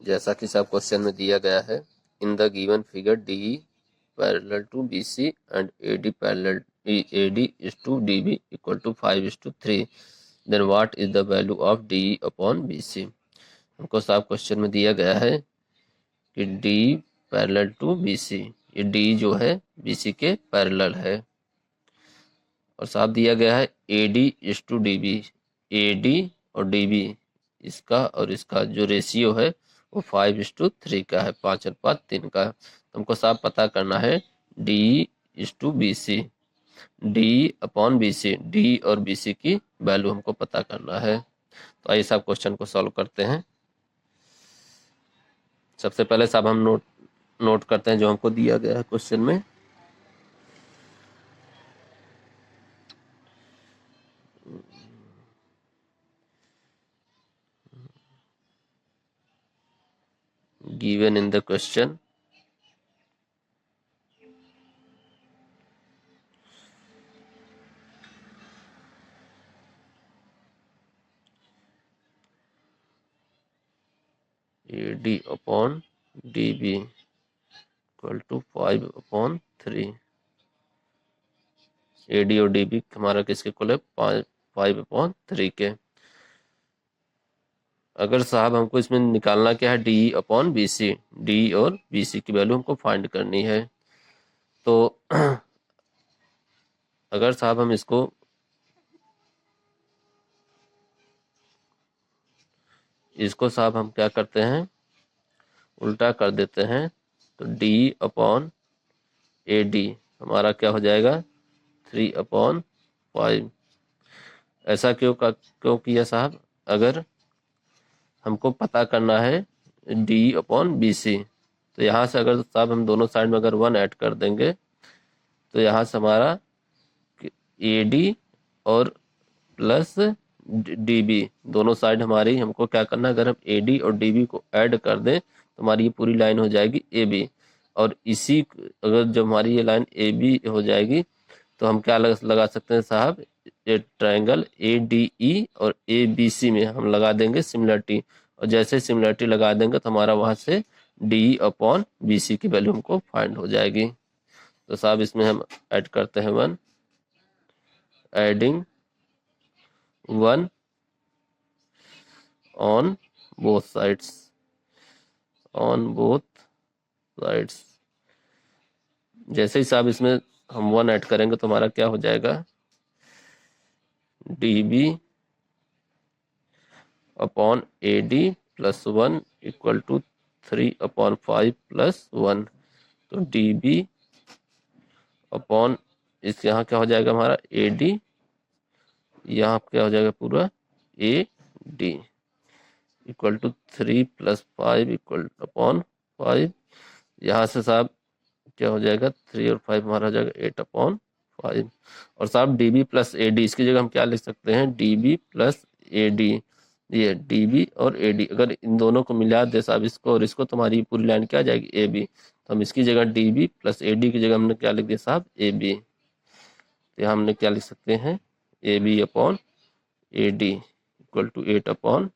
जैसा कि साहब क्वेश्चन में दिया गया है, in the given figure D parallel to B C and A D is to D B equal to 5:3, then what is the value of D upon B C. हमको साहब question में दिया गया है कि D parallel to B C, ये D जो है बी सी के पैरेलल है, और साहब दिया गया है A D is to D B, A D और डी बी इसका और इसका जो रेशियो है वो 5:3 का है, 5:3 का है। तो हमको साहब पता करना है D is to B C, D upon B C, D और बी सी की वैल्यू हमको पता करना है। तो आइए साहब क्वेश्चन को सॉल्व करते हैं। सबसे पहले साहब हम नोट करते हैं जो हमको दिया गया है क्वेश्चन में। Given in the question, AD upon DB equal to 5/3। AD और DB हमारा किसके इक्वल है, 5/3 के। अगर साहब हमको इसमें निकालना क्या है, D upon B C, D और बी सी की वैल्यू हमको फाइंड करनी है। तो अगर साहब हम इसको साहब हम क्या करते हैं, उल्टा कर देते हैं, तो डी अपॉन ए डी हमारा क्या हो जाएगा, 3/5। ऐसा क्यों किया साहब, अगर हमको पता करना है डी अपॉन बी सी, तो यहाँ से अगर साहब हम दोनों साइड में अगर 1 ऐड कर देंगे तो यहाँ से हमारा ए डी और प्लस डी बी दोनों साइड हमारी, हमको क्या करना है, अगर हम ए डी और डी बी को ऐड कर दें तो हमारी ये पूरी लाइन हो जाएगी ए बी। और इसी अगर जब हमारी ये लाइन ए बी हो जाएगी तो हम क्या लगा सकते हैं साहब, ये ट्रायंगल ए डी ई और ए बी सी में हम लगा देंगे सिमिलरिटी, और जैसे सिमिलरिटी लगा देंगे तो हमारा वहाँ से डी अपॉन बी सी की वैल्यू हमको फाइंड हो जाएगी। तो साहब इसमें हम ऐड करते हैं 1, एडिंग 1 ऑन बोथ साइड्स, जैसे ही साहब इसमें हम 1 ऐड करेंगे तो हमारा क्या हो जाएगा, D B upon A D plus 1 equal to 3/5 plus 1। तो डी बी अपॉन इस यहाँ क्या हो जाएगा हमारा ए डी, यहाँ क्या हो जाएगा पूरा A D equal to 3 + 5 equal upon 5। यहाँ से साहब क्या हो जाएगा, 3 और 5 हमारा हो जाएगा 8/5। और साहब D B plus A D, इसकी जगह हम क्या लिख सकते हैं, D B plus A D, ये डी बी और ए डी अगर इन दोनों को मिला दे साहब इसको और इसको, तुम्हारी पूरी लाइन क्या आ जाएगी ए बी। तो हम इसकी जगह D B plus A D की जगह हमने क्या लिख दिया साहब, ए बी। तो यहाँ हमने क्या लिख सकते हैं, A B upon A D equal to 8/5।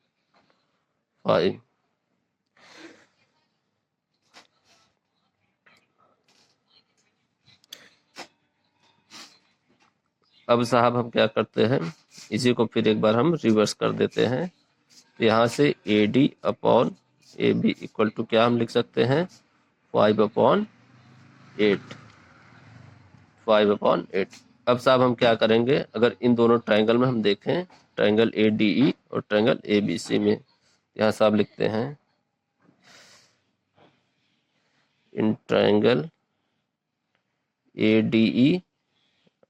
अब साहब हम क्या करते हैं, इसी को फिर एक बार हम रिवर्स कर देते हैं। तो यहाँ से A D upon A B equal to क्या हम लिख सकते हैं, 5/8, 5/8। अब साहब हम क्या करेंगे, अगर इन दोनों ट्रायंगल में हम देखें, ट्रायंगल ए डी ई और ट्रायंगल ए बी सी में, यहाँ साहब लिखते हैं in triangle A D E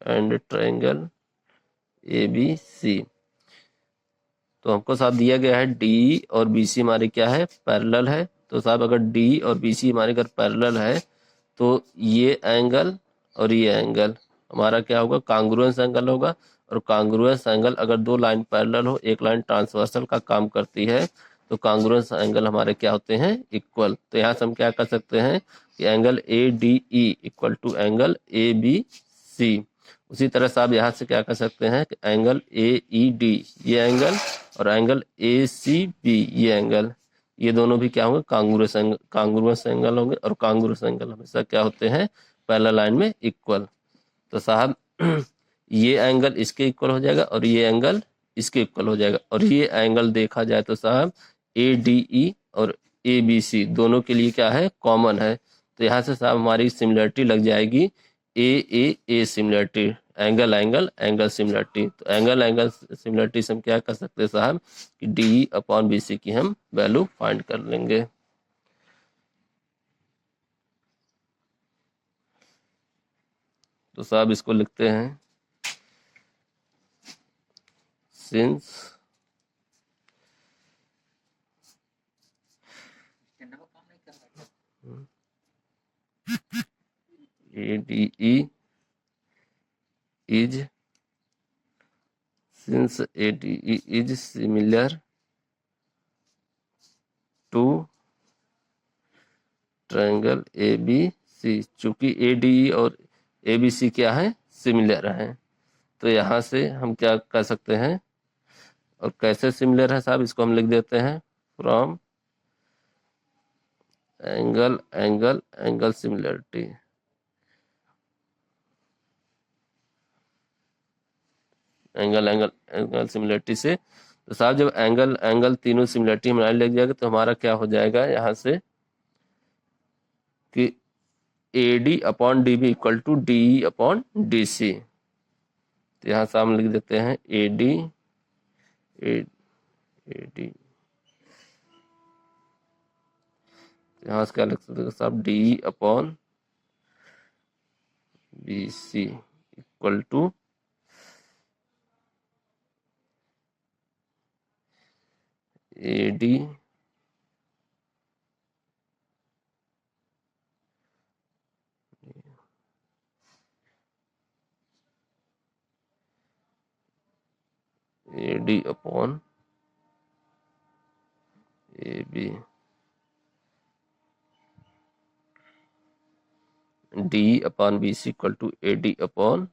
and triangle A B C. तो हमको साहब दिया गया है डी और बी सी हमारे क्या है, पैरेलल है। तो साहब अगर डी और बी सी हमारे अगर पैरेलल है तो ये एंगल और ये एंगल हमारा क्या होगा, कांग्रुएंस एंगल होगा। और कांग्रुएंस एंगल अगर दो लाइन पैरेलल हो, एक लाइन ट्रांसवर्सल का काम करती है, तो कांग्रुएंस एंगल हमारे क्या होते हैं, इक्वल। तो यहाँ से हम क्या कर सकते हैं कि angle A D E equal to angle A B C. उसी तरह से आप यहाँ से क्या कर सकते हैं कि एंगल ए ई डी ये एंगल और एंगल ए सी बी ये एंगल, ये दोनों भी क्या होंगे, कांग्रुएंस एंगल होंगे, और कांग्रुएंस एंगल हमेशा क्या होते हैं, पैरेलल लाइन में इक्वल। तो साहब ये एंगल इसके इक्वल हो जाएगा और ये एंगल इसके इक्वल हो जाएगा, और ये एंगल देखा जाए तो साहब ADE और ABC दोनों के लिए क्या है, कॉमन है। तो यहाँ से साहब हमारी सिमिलरिटी लग जाएगी A similarity, angle angle angle similarity. तो एंगल एंगल सिमिलरिटी से हम क्या कर सकते हैं साहब कि DE अपॉन BC की हम वैल्यू फाइंड कर लेंगे। तो साहब इसको लिखते हैं, since ADE is similar to triangle ABC, चूंकि ADE और ABC क्या है, सिमिलर है। तो यहाँ से हम क्या कर सकते हैं, और कैसे सिमिलर है साहब, इसको हम लिख देते हैं from angle angle angle similarity. Angle angle angle similarity से, तो साहब जब एंगल एंगल तीनों सिमिलरिटी हमारे लग जाएगा तो हमारा क्या हो जाएगा यहाँ से कि AD upon DB equal to DE upon DC। तो यहाँ से हम लिख देते हैं AD यहाँ से क्या लिख सकते हैं साहब, DE upon BC equal to AD upon AB, DE upon BC equal to AD upon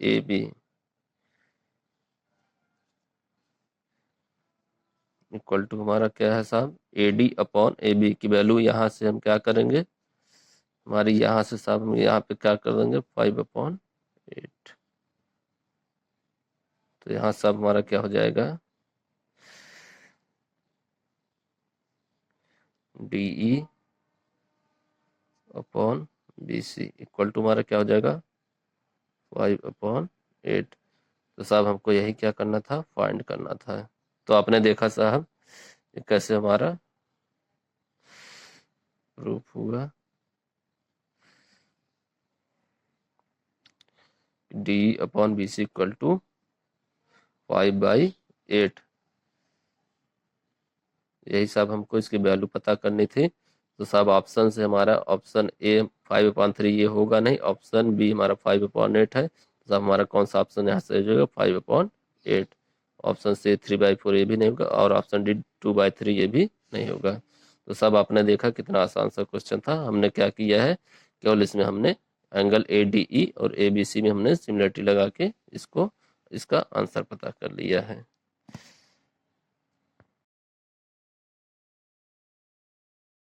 AB equal to हमारा क्या है साहब, AD अपॉन AB की वैल्यू यहाँ से हम क्या करेंगे, हमारी यहाँ से साहब हम यहाँ पे क्या कर देंगे, 5/8। तो यहाँ सब हमारा क्या हो जाएगा, DE upon BC equal to हमारा क्या हो जाएगा, 5/8। तो साहब हमको यही क्या करना था, फाइंड करना था। तो आपने देखा साहब ये कैसे हमारा प्रूफ हुआ, DE upon BC equal to 5/8। यही साहब हमको इसकी वैल्यू पता करनी थी। तो साहब ऑप्शन से हमारा ऑप्शन A 5/3 ये होगा नहीं, ऑप्शन B हमारा 5/8 है। तो साहब हमारा कौन सा ऑप्शन यहाँ से होगा, 5/8। ऑप्शन C 3/4 ये भी नहीं होगा, और ऑप्शन D 2/3 ये भी नहीं होगा। तो सब आपने देखा कितना आसान सा क्वेश्चन था। हमने क्या किया है, केवल इसमें हमने एंगल ADE और ABC में हमने सिमिलरिटी लगा के इसका आंसर पता कर लिया है।